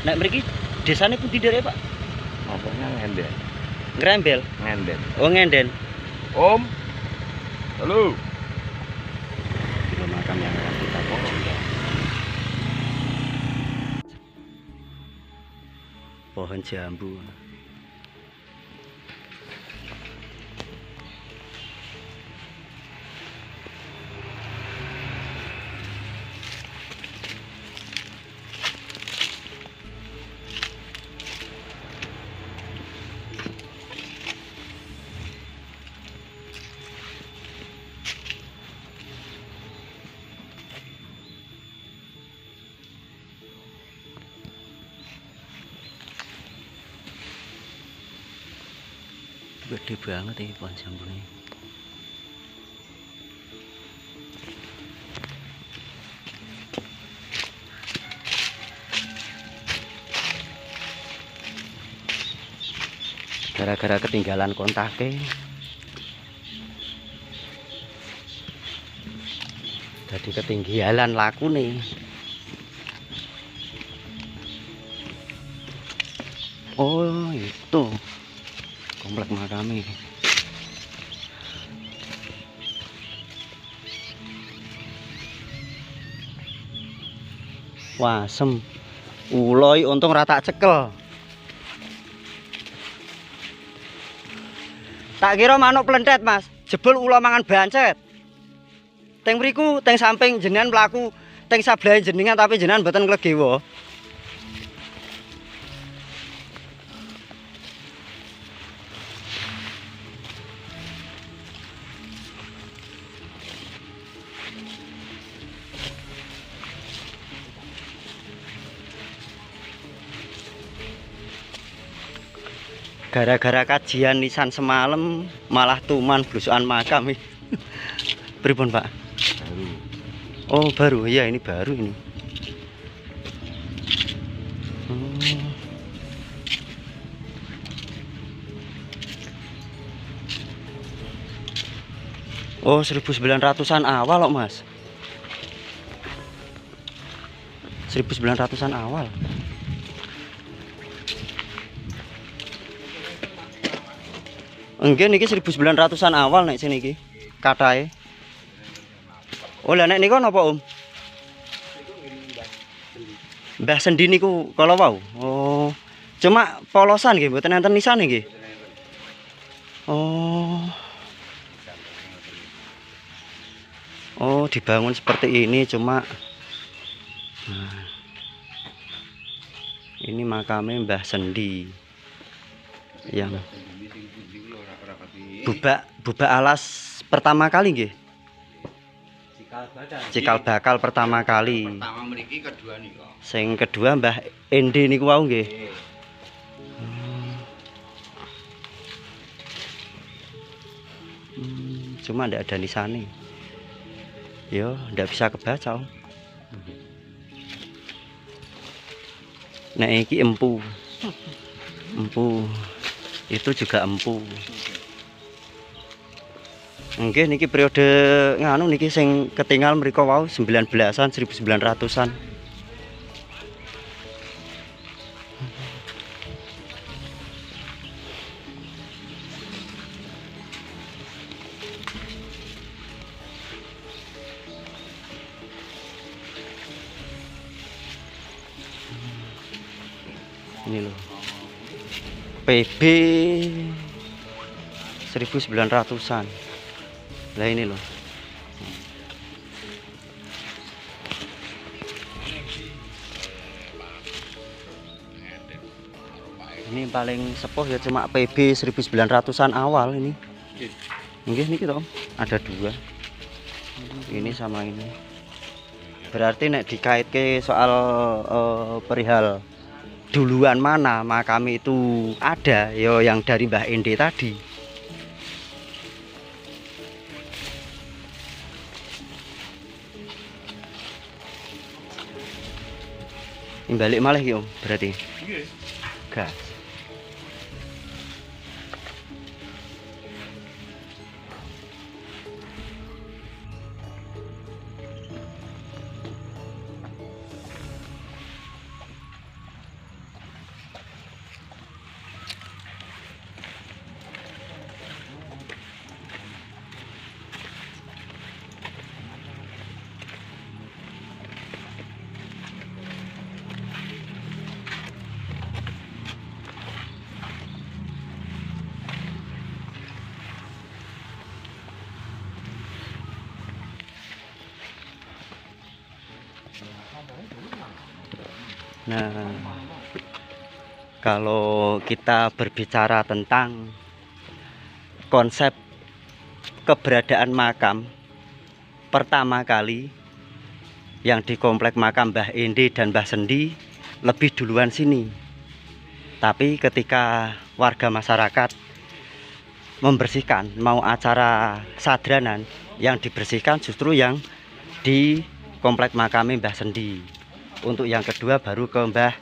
Nek mriki desane pundi derek, Pak? Maksudnya ngenden. Ngrembel. Ngenden. Oh, ngenden. Om. Halo. Itu makam yang akan kita tuju ya. Pohon jambu. Gede banget ini pohon jambu ini. Gara-gara ketinggalan kontaknya, jadi ketinggalan laku nih. Oh itu komplek makami. Wah, sem uloi untung rata cekel. Tak kira manuk plentet, Mas. Jebul ula mangan bancet. Teng mriku teng samping jenengan mlaku teng sablahe jenengan tapi jenengan mboten nglegewa. Gara-gara kajian nisan semalam malah tuman blusukan makam. Pripun, Pak? Baru. Oh, baru. Iya, ini baru ini. Oh, 1900-an awal kok, Mas. 1900-an awal. Enggak niki 1900-an awal nek sini iki. Katae. Oh, lah nek niku napa, Om? Mbah Sendi niku kala wau. Oh. Cuma polosan nggih, mboten enten nisane nggih. Oh. Oh, dibangun seperti ini cuma nah, ini makamnya Mbah Sendi yang bubak alas pertama kali nggih. Cikal bakal pertama kali. Pertama mriki, kedua nika. Sing kedua Mbah Endi niku wau nggih. Cuma ndak ada nisane. Yo, ndak bisa kebaca, Om. Nek iki empu. Empu. Itu juga empu. Nggih niki periode nganu niki sing ketinggal mriku wau 19-an 1900-an. Ini loh. PB 1900-an. Lah ini loh. Ini paling sepuh ya cuma PB 1900-an awal ini. Nggih niki to, Om. Ada dua. Ini sama ini. Berarti nek dikaitke soal perihal duluan mana makam itu ada yo yang dari Mbah Ende tadi. Ini balik malah ya, Om, berarti. Nggih. Gas. Nah, kalau kita berbicara tentang konsep keberadaan makam pertama kali yang di komplek makam Mbah Ende dan Mbah Sendi lebih duluan sini. Tapi ketika warga masyarakat membersihkan, mau acara sadranan, yang dibersihkan justru yang di komplek makam Mbah Sendi. Untuk yang kedua baru ke Mbah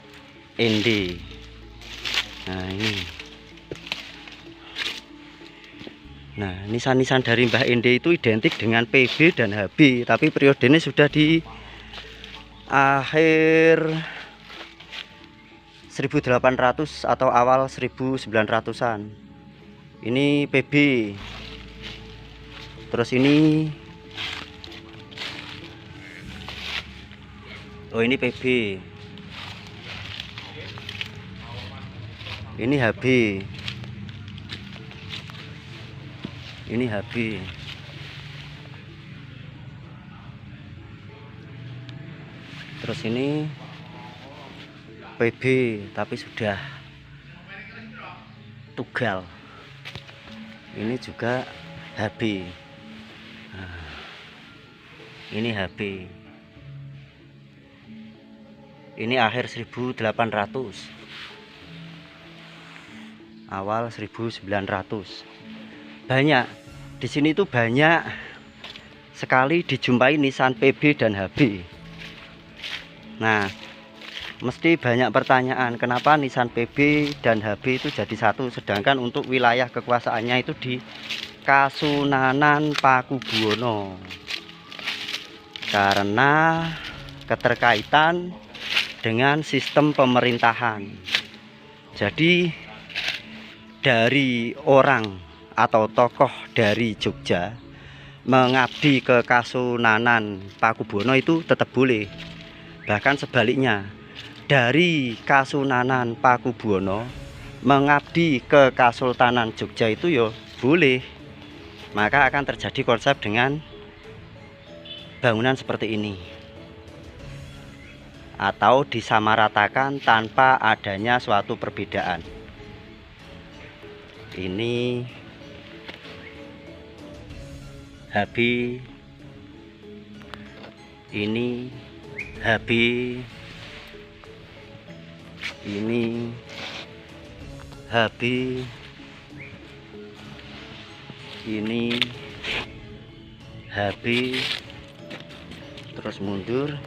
Ende. Nah ini. Nah, nisan-nisan dari Mbah Ende itu identik dengan PB dan HB, tapi periodenya sudah di akhir 1800 atau awal 1900-an. Ini PB. Terus ini, oh ini PB. Ini HB. Ini HB. Terus ini PB tapi sudah tugal. Ini juga HB. Nah, ini HB. Ini akhir 1800, awal 1900. Banyak di sini tuh banyak sekali dijumpai nisan PB dan HB. Nah, mesti banyak pertanyaan kenapa nisan PB dan HB itu jadi satu, sedangkan untuk wilayah kekuasaannya itu di Kasunanan Pakubuwono. Karena keterkaitan dengan sistem pemerintahan. Jadi dari orang atau tokoh dari Jogja mengabdi ke Kasunanan Pakubuwono itu tetap boleh. Bahkan sebaliknya, dari Kasunanan Pakubuwono mengabdi ke Kasultanan Jogja itu ya boleh. Maka akan terjadi konsep dengan bangunan seperti ini, atau disamaratakan tanpa adanya suatu perbedaan. Ini HB, ini HB, ini HB, ini HB, terus mundur,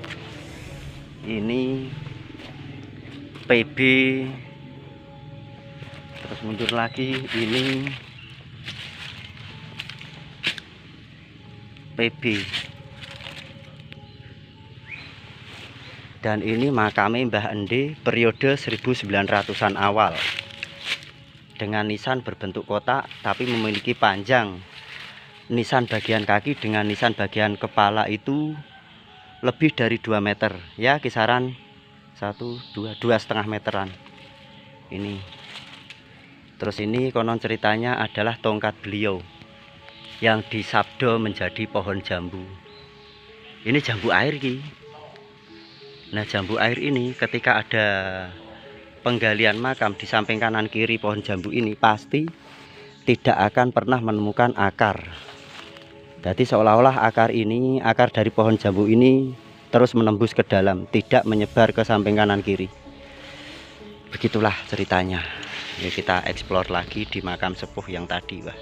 ini PB, terus mundur lagi, ini PB. Dan ini makame Mbah Ende periode 1900-an awal, dengan nisan berbentuk kotak tapi memiliki panjang. Nisan bagian kaki dengan nisan bagian kepala itu lebih dari 2 meter, ya kisaran 2,5 meteran. Ini terus ini konon ceritanya adalah tongkat beliau yang disabdo menjadi pohon jambu. Ini jambu air ki. Nah, jambu air ini ketika ada penggalian makam di samping kanan kiri pohon jambu ini pasti tidak akan pernah menemukan akar. Jadi seolah-olah akar dari pohon jambu ini terus menembus ke dalam, tidak menyebar ke samping kanan kiri. Begitulah ceritanya. Ini kita eksplor lagi di makam sepuh yang tadi, Wah.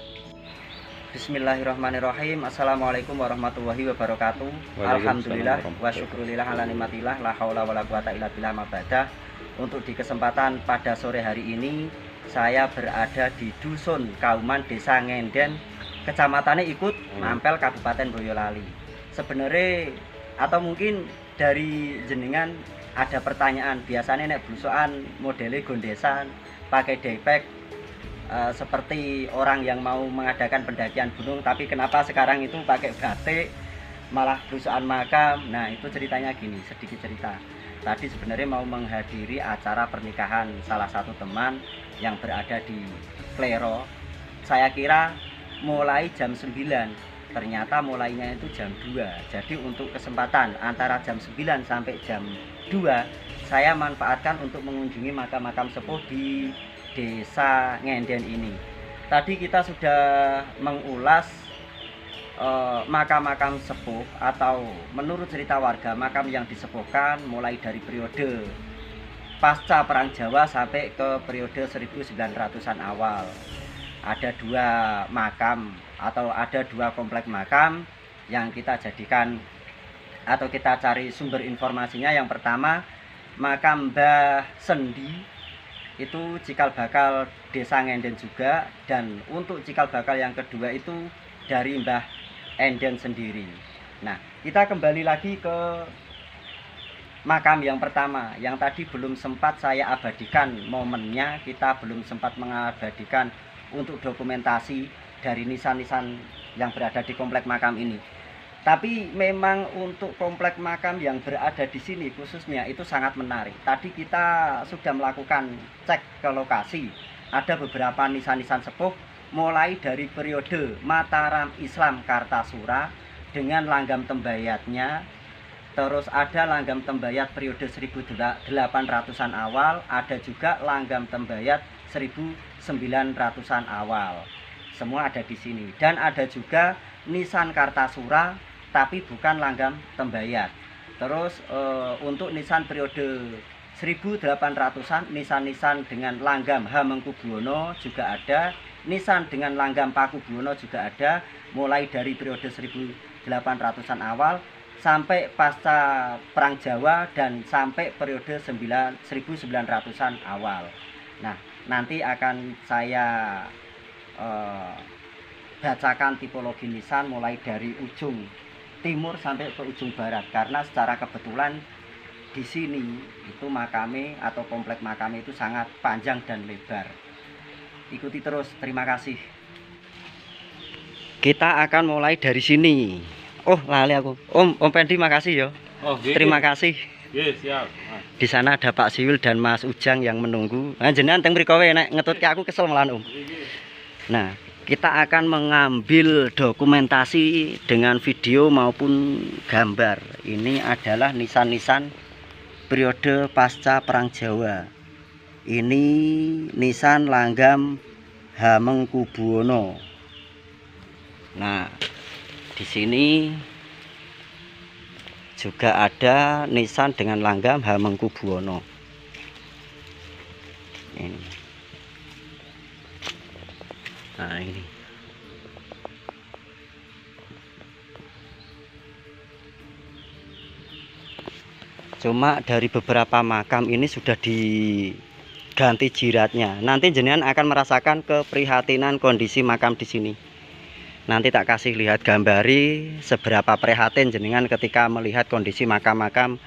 Bismillahirrahmanirrahim. Assalamualaikum warahmatullahi wabarakatuh. Alhamdulillah wa syukurillah ala nikmatillah, la haula wala quwata illa billah mabadah. Untuk di kesempatan pada sore hari ini saya berada di Dusun Kauman, Desa Ngenden, kecamatannya Ikut, Mampel, Kabupaten Boyolali. Sebenarnya atau mungkin dari jenengan ada pertanyaan, biasanya nek blusokan modele gondesan, pakai daypack, seperti orang yang mau mengadakan pendakian gunung, tapi kenapa sekarang itu pakai batik malah blusokan makam. Nah, itu ceritanya gini, sedikit cerita. Tadi sebenarnya mau menghadiri acara pernikahan salah satu teman yang berada di Klero. Saya kira mulai jam 9, ternyata mulainya itu jam 2. Jadi untuk kesempatan antara jam 9 sampai jam 2 saya manfaatkan untuk mengunjungi makam-makam sepuh di Desa Ngenden ini. Tadi kita sudah mengulas makam-makam sepuh, atau menurut cerita warga makam yang disepuhkan mulai dari periode pasca Perang Jawa sampai ke periode 1900-an awal. Ada 2 makam atau ada 2 komplek makam yang kita jadikan atau kita cari sumber informasinya. Yang pertama, makam Mbah Sendi, itu cikal bakal Desa Ngenden juga, dan untuk cikal bakal yang kedua itu dari Mbah Enden sendiri. Nah, kita kembali lagi ke makam yang pertama yang tadi belum sempat saya abadikan momennya. Kita belum sempat mengabadikan untuk dokumentasi dari nisan-nisan yang berada di komplek makam ini. Tapi memang untuk komplek makam yang berada di sini khususnya itu sangat menarik. Tadi kita sudah melakukan cek ke lokasi. Ada beberapa nisan-nisan sepuh mulai dari periode Mataram Islam Kartasura dengan langgam tembayatnya. Terus ada langgam tembayat periode 1800-an awal, ada juga langgam tembayat 1900-an awal. Semua ada di sini. Dan ada juga nisan Kartasura tapi bukan langgam tembayat. Terus untuk nisan periode 1800-an, nisan-nisan dengan langgam Hamengkubuwono juga ada, nisan dengan langgam Pakubuwono juga ada, mulai dari periode 1800-an awal sampai pasca Perang Jawa dan sampai periode 1900-an awal. Nah, nanti akan saya bacakan tipologi nisan mulai dari ujung timur sampai ke ujung barat, karena secara kebetulan di sini itu makame atau komplek makame itu sangat panjang dan lebar. Ikuti terus, terima kasih. Kita akan mulai dari sini. Oh, lali aku. Om Pendi, makasih ya. Oh, terima kasih. Siap. Di sana ada Pak Siwil dan Mas Ujang yang menunggu. Nah, jenengan teng mriko wae nek ngetutke aku kesel malah, Om. Nah, kita akan mengambil dokumentasi dengan video maupun gambar. Ini adalah nisan-nisan periode pasca Perang Jawa. Ini nisan langgam Hamengkubuwono. Nah, di sini juga ada nisan dengan langgam Hamengkubuwono. Ini. Nah, ini. Cuma dari beberapa makam ini sudah diganti jiratnya. Nanti jenengan akan merasakan keprihatinan kondisi makam di sini. Nanti tak kasih lihat gambari seberapa prihatin jenengan ketika melihat kondisi makam-makam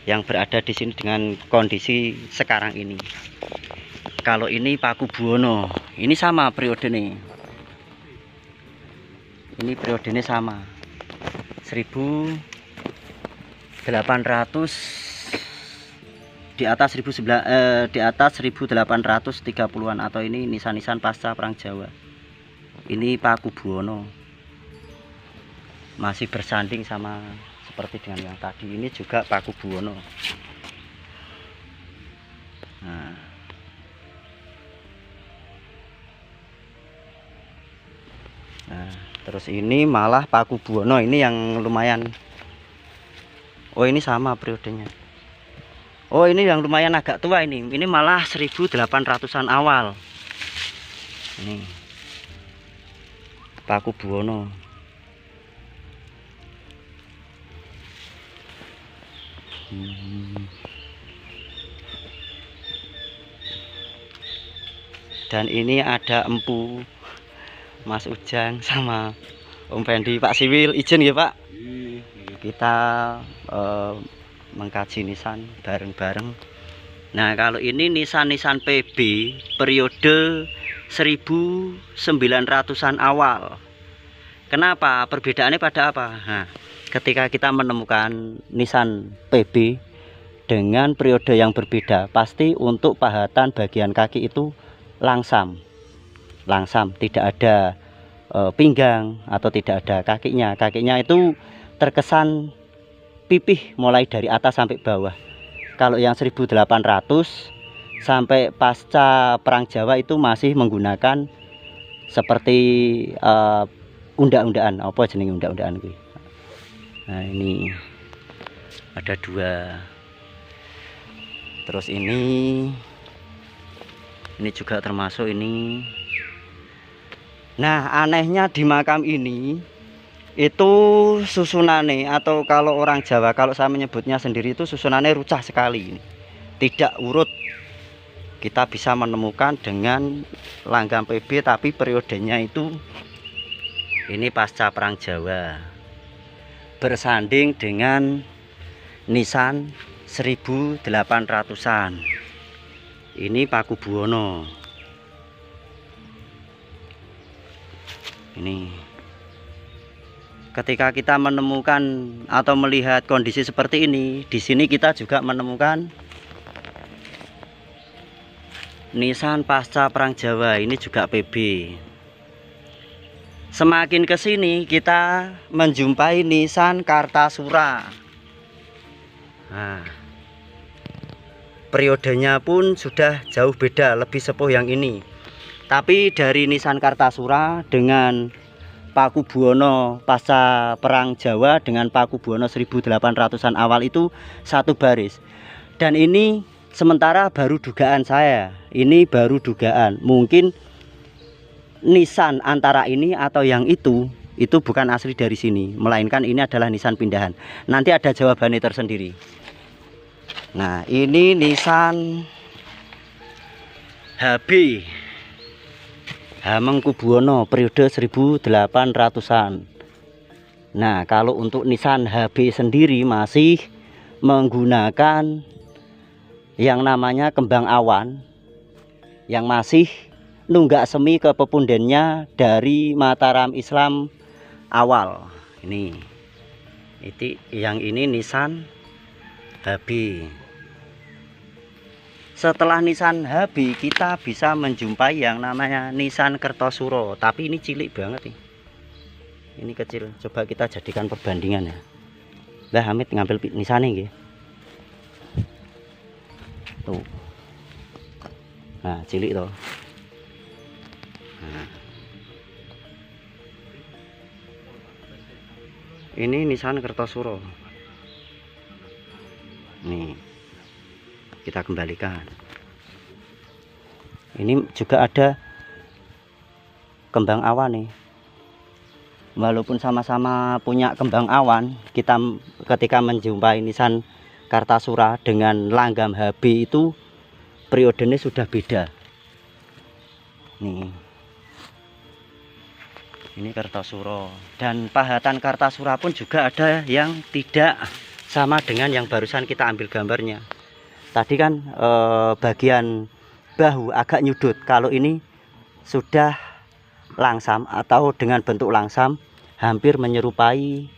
yang berada di sini dengan kondisi sekarang ini. Kalau ini Pakubuwono, ini sama periode nih. Ini periode ini sama. 1800 di atas 1830-an, atau ini nisan-nisan pasca Perang Jawa. Ini Pakubuwono masih bersanding sama seperti dengan yang tadi. Ini juga Pakubuwono. Nah, terus ini malah Pakubuwono, ini yang lumayan. Oh, ini sama periodenya. Oh, ini yang lumayan agak tua ini. Ini malah 1800-an awal. Ini Pakubuwono. Dan ini ada Empu, Mas Ujang sama Om Pendi, Pak Siwil. Izin ya, Pak. Kita mengkaji nisan bareng-bareng. Nah, kalau ini nisan-nisan PB periode 1900-an awal. Kenapa? Perbedaannya pada apa? Nah, ketika kita menemukan nisan PB dengan periode yang berbeda, pasti untuk pahatan bagian kaki itu langsam, tidak ada pinggang atau tidak ada kakinya. Kakinya itu terkesan pipih mulai dari atas sampai bawah. Kalau yang 1800 sampai pasca Perang Jawa itu masih menggunakan seperti unda-undaan, apa jenenge unda-undaan kuwi. Nah, ini ada 2. Terus ini juga termasuk ini. Nah, anehnya di makam ini itu susunane, atau kalau orang Jawa, kalau saya menyebutnya sendiri, itu susunannya rucah sekali ini. Tidak urut. Kita bisa menemukan dengan langgam PB, tapi periodenya itu ini pasca Perang Jawa, bersanding dengan nisan 1800-an. Ini Paku Buwono. Ini ketika kita menemukan atau melihat kondisi seperti ini, di sini kita juga menemukan nisan pasca Perang Jawa. Ini juga PB. Semakin ke sini kita menjumpai nisan Kartasura. Nah, periodenya pun sudah jauh beda, lebih sepuh yang ini. Tapi dari nisan Kartasura dengan Paku Buwono pasca Perang Jawa dengan Paku Buwono 1800-an awal itu satu baris. Dan ini sementara baru dugaan saya. Ini baru dugaan. Mungkin nisan antara ini atau yang itu bukan asli dari sini, melainkan ini adalah nisan pindahan. Nanti ada jawabannya tersendiri. Nah, ini nisan HB Hamengkubuwono periode 1800-an. Nah, kalau untuk nisan HB sendiri masih menggunakan yang namanya kembang awan, yang masih nunggak semi ke pepundennya dari Mataram Islam awal. Ini yang ini nisan HB. Setelah nisan HB kita bisa menjumpai yang namanya nisan Kertosuro, tapi ini cilik banget nih. Ini kecil. Coba kita jadikan perbandingan ya. Lah Hamid ngambil nisannya nggih. Tuh. Nah, cilik toh. Nah. Ini nisan Kertosuro. Nih, kita kembalikan. Ini juga ada kembang awan nih. Walaupun sama-sama punya kembang awan, kita ketika menjumpai nisan Kartasura dengan langgam HB itu periodenya sudah beda. Nih, ini Kertosuro. Dan pahatan Kartasura pun juga ada yang tidak sama dengan yang barusan kita ambil gambarnya. Tadi kan bagian bahu agak nyudut. Kalau ini sudah langsam atau dengan bentuk langsam, hampir menyerupai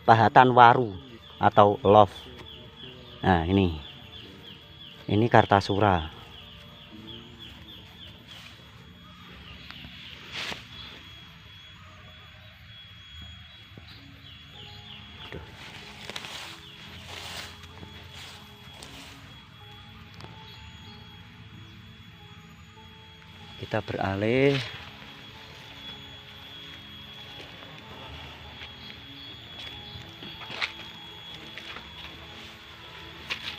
pahatan waru atau love. Nah, ini Kartasura. Kita beralih.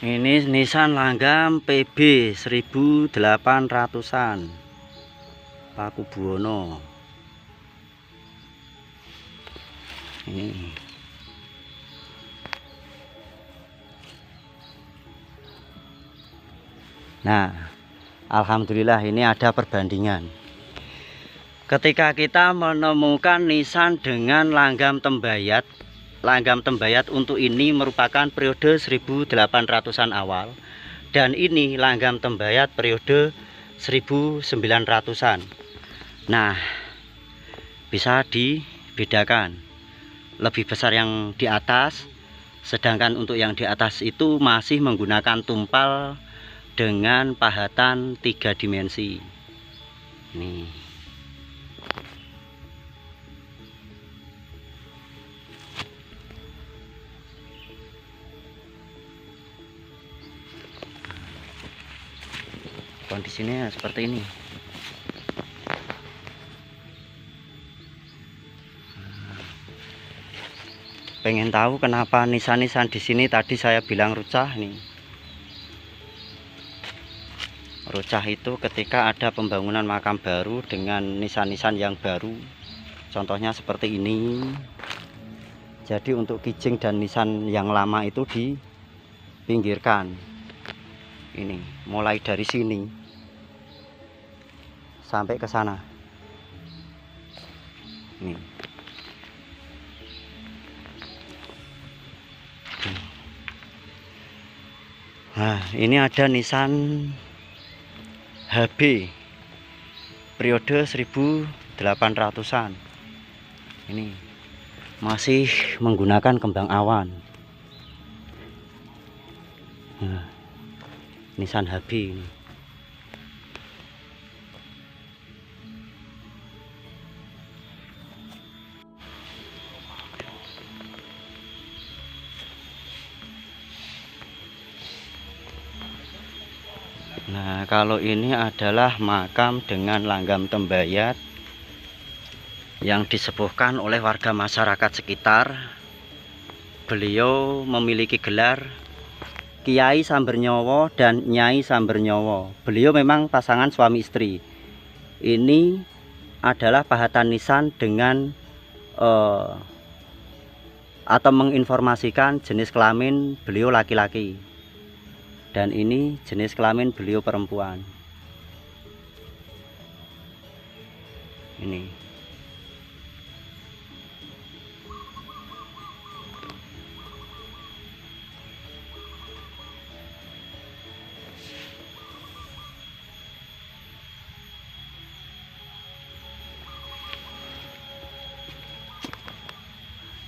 Ini nisan langgam PB 1800-an Paku Buwono. Ini. Nah, alhamdulillah ini ada perbandingan. Ketika kita menemukan nisan dengan langgam tembayat, untuk ini merupakan periode 1800-an awal, dan ini langgam tembayat periode 1900-an. Nah, bisa dibedakan. Lebih besar yang di atas, sedangkan untuk yang di atas itu masih menggunakan tumpal dengan pahatan 3 dimensi. Nih. kondisinya seperti ini. Pengen tahu kenapa nisan-nisan di sini tadi saya bilang rucah nih. Rucah itu ketika ada pembangunan makam baru dengan nisan-nisan yang baru. Contohnya seperti ini. Jadi untuk kijing dan nisan yang lama itu dipinggirkan. Ini mulai dari sini sampai ke sana. Nih. Nah, ini ada nisan HB periode 1800-an. Ini masih menggunakan kembang awan. Nah, nisan HB ini. Nah, kalau ini adalah makam dengan langgam tembayat yang disepuhkan oleh warga masyarakat sekitar. Beliau memiliki gelar Kiai Sambernyowo dan Nyai Sambernyowo. Beliau memang pasangan suami istri. Ini adalah pahatan nisan dengan atau menginformasikan jenis kelamin beliau laki-laki. Dan ini jenis kelamin beliau perempuan. Ini.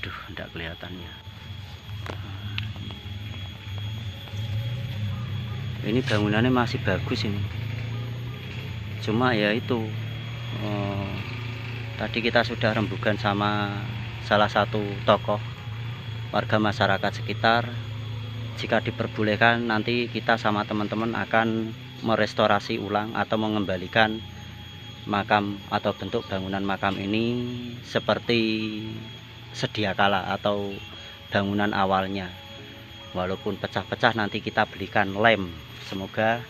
Duh, enggak kelihatannya. Ini bangunannya masih bagus ini. Cuma ya itu tadi kita sudah rembukan sama salah satu tokoh warga masyarakat sekitar. Jika diperbolehkan nanti kita sama teman-teman akan merestorasi ulang atau mengembalikan makam atau bentuk bangunan makam ini seperti sedia kala atau bangunan awalnya. Walaupun pecah-pecah nanti kita belikan lem. Semoga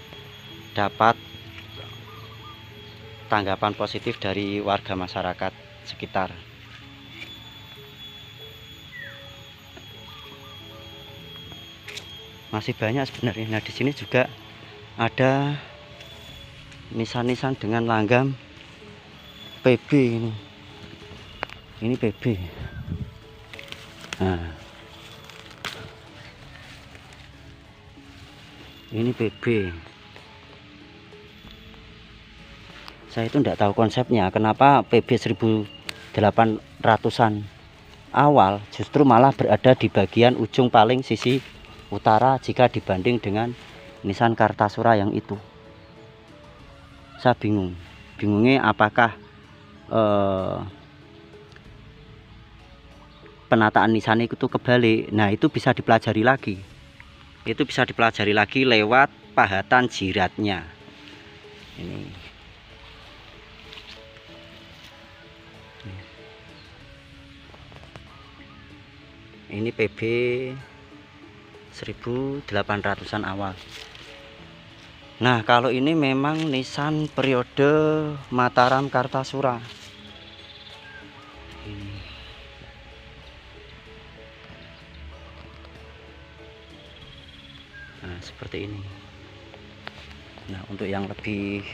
dapat tanggapan positif dari warga masyarakat sekitar. Masih banyak sebenarnya. Nah, di sini juga ada nisan-nisan dengan langgam PB ini. Ini PB. Nah. Ini PB. Saya itu tidak tahu konsepnya. Kenapa PB 1800-an awal justru malah berada di bagian ujung paling sisi utara jika dibanding dengan nisan Kartasura yang itu. Saya bingung. Bingungnya apakah penataan nisan itu kebalik. Nah, itu bisa dipelajari lagi. Itu bisa dipelajari lagi lewat pahatan jiratnya. Ini PB 1800-an awal. Nah, kalau ini memang nisan periode Mataram Kartasura. Nah, seperti ini. Nah, untuk yang lebih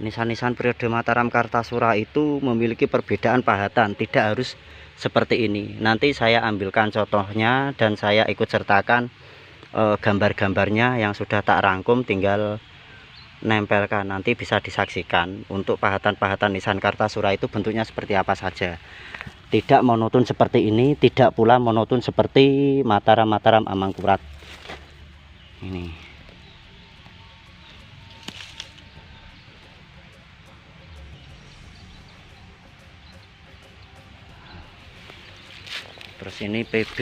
nisan-nisan periode Mataram Kartasura itu memiliki perbedaan pahatan, tidak harus seperti ini. Nanti saya ambilkan contohnya dan saya ikut sertakan gambar-gambarnya yang sudah tak rangkum, tinggal nempelkan, nanti bisa disaksikan untuk pahatan-pahatan nisan Kartasura itu bentuknya seperti apa saja. Tidak monoton seperti ini, tidak pula monoton seperti Mataram Amangkurat. Ini. Terus ini PB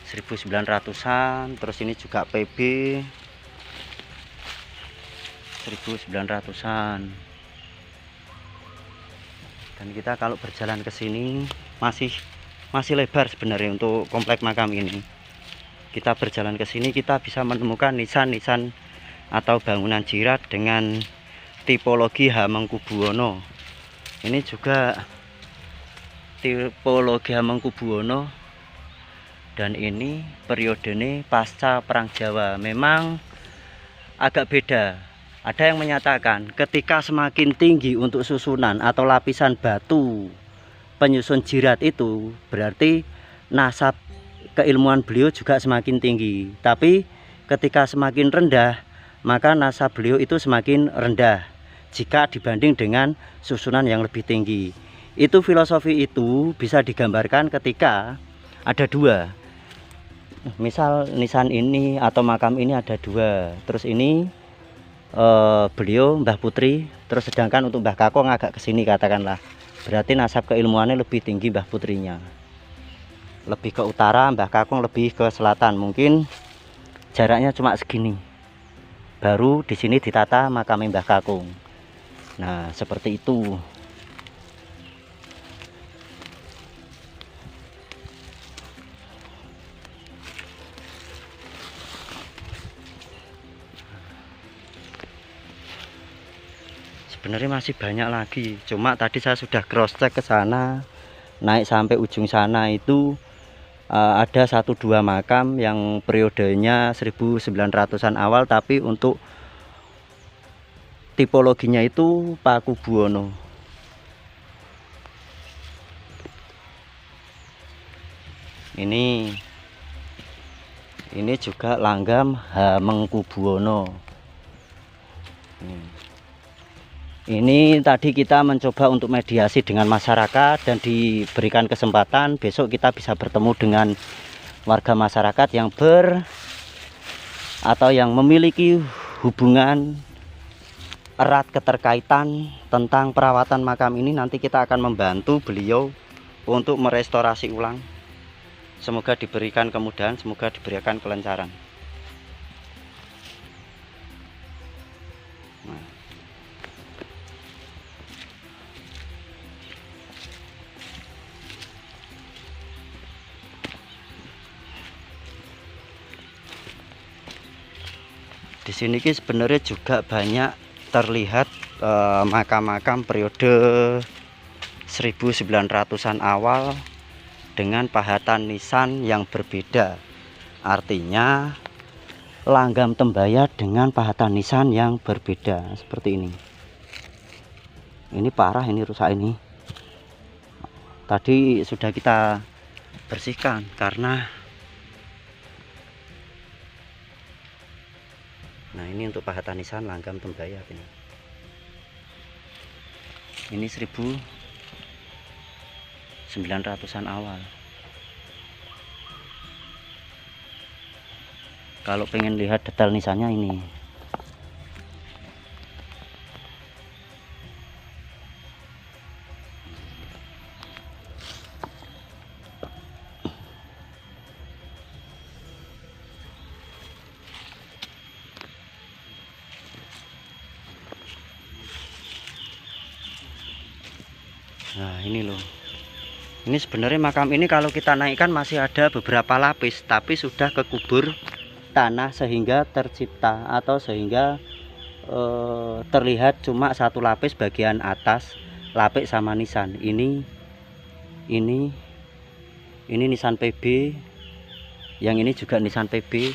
1900-an, terus ini juga PB 1900-an. Dan kita kalau berjalan ke sini masih lebar sebenarnya untuk komplek makam ini. Kita berjalan ke sini kita bisa menemukan nisan-nisan atau bangunan jirat dengan tipologi Hamengkubuwono. Ini juga tipologi Hamengkubuwono, dan ini periodenya pasca Perang Jawa. Memang agak beda. Ada yang menyatakan ketika semakin tinggi untuk susunan atau lapisan batu penyusun jirat itu, berarti nasab keilmuan beliau juga semakin tinggi. Tapi ketika semakin rendah, maka nasab beliau itu semakin rendah jika dibanding dengan susunan yang lebih tinggi. Itu filosofi itu bisa digambarkan ketika ada dua. Misal nisan ini atau makam ini ada dua. Terus ini beliau Mbah Putri, terus sedangkan untuk Mbah Kakong agak kesini katakanlah. Berarti nasab keilmuannya lebih tinggi Mbah Putrinya. Lebih ke utara, Mbah Kakong lebih ke selatan. Mungkin jaraknya cuma segini. Baru di sini ditata makam Mbah Kakong. Nah, seperti itu. Sebenarnya masih banyak lagi, cuma tadi saya sudah cross check ke sana, naik sampai ujung sana itu ada 1-2 makam yang periodenya 1900-an awal, tapi untuk tipologinya itu Pakubuwono. Ini juga langgam Hamengkubuwono. Ini tadi kita mencoba untuk mediasi dengan masyarakat dan diberikan kesempatan besok kita bisa bertemu dengan warga masyarakat yang yang memiliki hubungan erat keterkaitan tentang perawatan makam ini. Nanti kita akan membantu beliau untuk merestorasi ulang. Semoga diberikan kemudahan, semoga diberikan kelancaran. Di sini sebenarnya juga banyak terlihat makam-makam periode 1900-an awal dengan pahatan nisan yang berbeda. Artinya langgam Tembaya dengan pahatan nisan yang berbeda seperti ini. Ini parah, ini rusak ini. Tadi sudah kita bersihkan karena ini untuk pahatan nisan langgam Tembaya ini. Ini 1900-an awal. Kalau pengen lihat detail nisannya ini. Nah, ini loh. Ini sebenarnya makam ini kalau kita naikkan masih ada beberapa lapis, tapi sudah kekubur tanah sehingga tercipta atau sehingga terlihat cuma satu lapis bagian atas, lapis sama nisan. Ini nisan PB, yang ini juga nisan PB.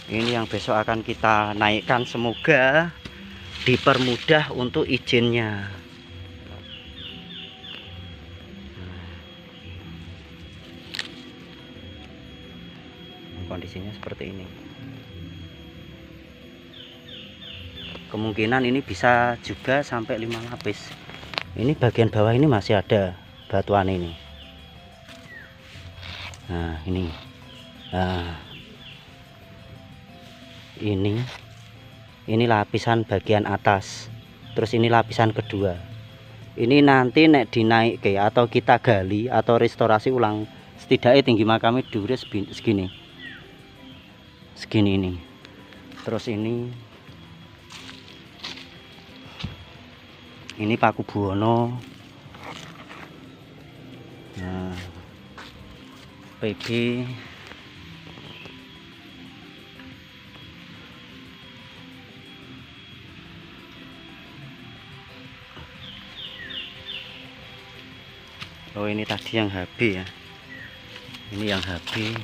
Ini yang besok akan kita naikkan, semoga dipermudah untuk izinnya. Kondisinya seperti ini. Kemungkinan ini bisa juga sampai 5 lapis. Ini bagian bawah ini masih ada batuan ini. Nah, ini. Nah, ini lapisan bagian atas. Terus ini lapisan kedua. Ini nanti nek dinaik atau kita gali atau restorasi ulang, setidaknya tinggi makamnya dhuwure segini. Segini ini. Terus ini Paku Buwono. Nah, PB oh ini tadi yang HB ya, ini yang HB.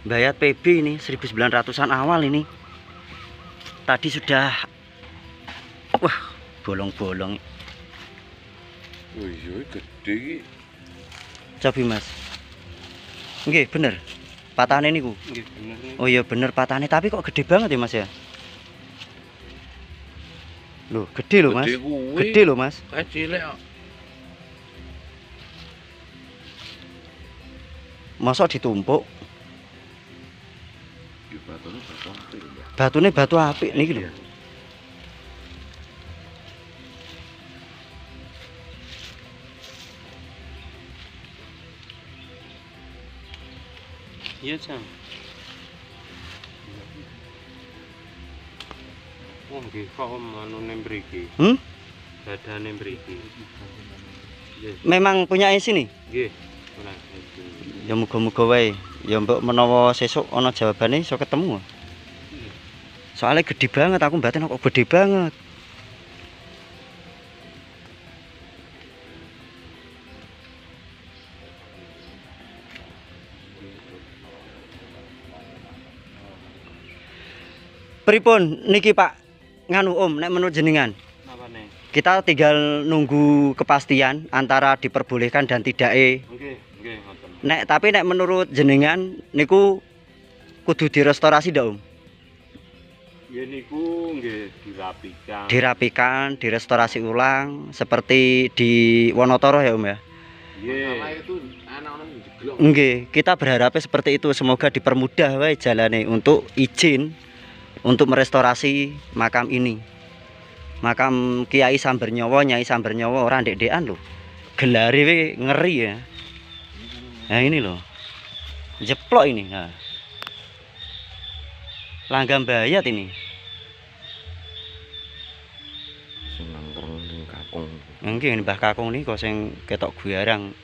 Bayat PB ini 1900-an awal ini. Tadi sudah wah, bolong-bolong. Oh iya, gede iki. Cobi Mas. Nggih, bener. Patahane niku. Nggih, bener. Oh iya bener patahane, tapi kok gede banget ya Mas ya? Loh, gede loh Mas. Gede loh Mas. Kayak cilik kok. Masa ditumpuk? Iki batune batu apik ya. Batune batu apik niki lho. Iya, Cang. Oh, nggih kok anune mriki. Dadane mriki. Memang punya sini. Nggih. Ora Ya muga-muga wae. Ya mbok menawa sesuk ana jawabane iso ketemu. Soalnya gede banget, aku batin kok gede banget. Pripun niki Pak nganu Om nek menurut jenengan? Apane? Kita tinggal nunggu kepastian antara diperbolehkan dan tidak. Nggih, ngoten. Tapi nek menurut jenengan niku kudu direstorasi ndak Om? Ya niku nggih dirapikan. Dirapikan, direstorasi ulang seperti di Wonotoro ya Om ya. Masalah itu anak-anak jeglok. Nggih, kita berharapnya seperti itu. Semoga dipermudah wae jalane untuk izin untuk merestorasi makam ini. Makam Kiai Sambernyawa, Nyai Sambernyawa orang dek-dekan loh. Gelare we ngeri ya. Nah ini loh. Jeplok ini. Nah. Langgam Bayat ini. Sing nangkrong ning kakung. Nggih Mbah Kakung nih kok sing ketok guarang.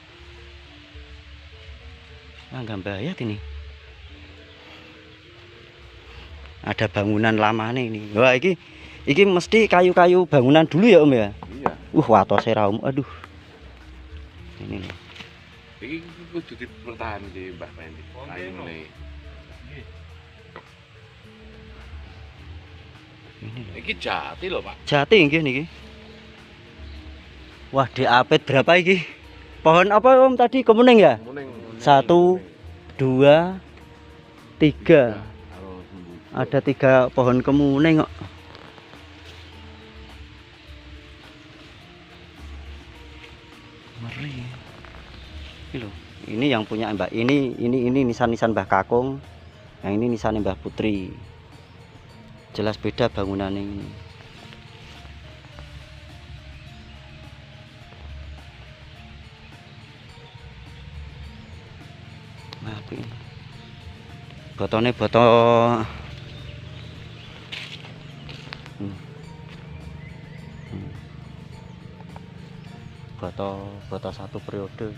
Langgam Bayat ini. Ada bangunan lama nih ini. Wah iki mesti kayu-kayu bangunan dulu ya Om ya. Iya. Watose ra Om. Aduh. Ini nih. Iki kudu dipertahan di Mbah Pendi. Ayune. Ini loh. Iki jati lho, Pak. Jati nggih niki. Wah, diapit berapa iki? Pohon apa Om tadi kemuning ya? Muning. 1 2 3. Ada 3 pohon kemuning kok. Ngeri. Ini loh. Ini yang punya Mbak. Ini nisan-nisan Mbah Kakung. Yang ini nisan Mbah Putri. Jelas beda bangunan ini. Mati. Botone botol. Botol 1 periode.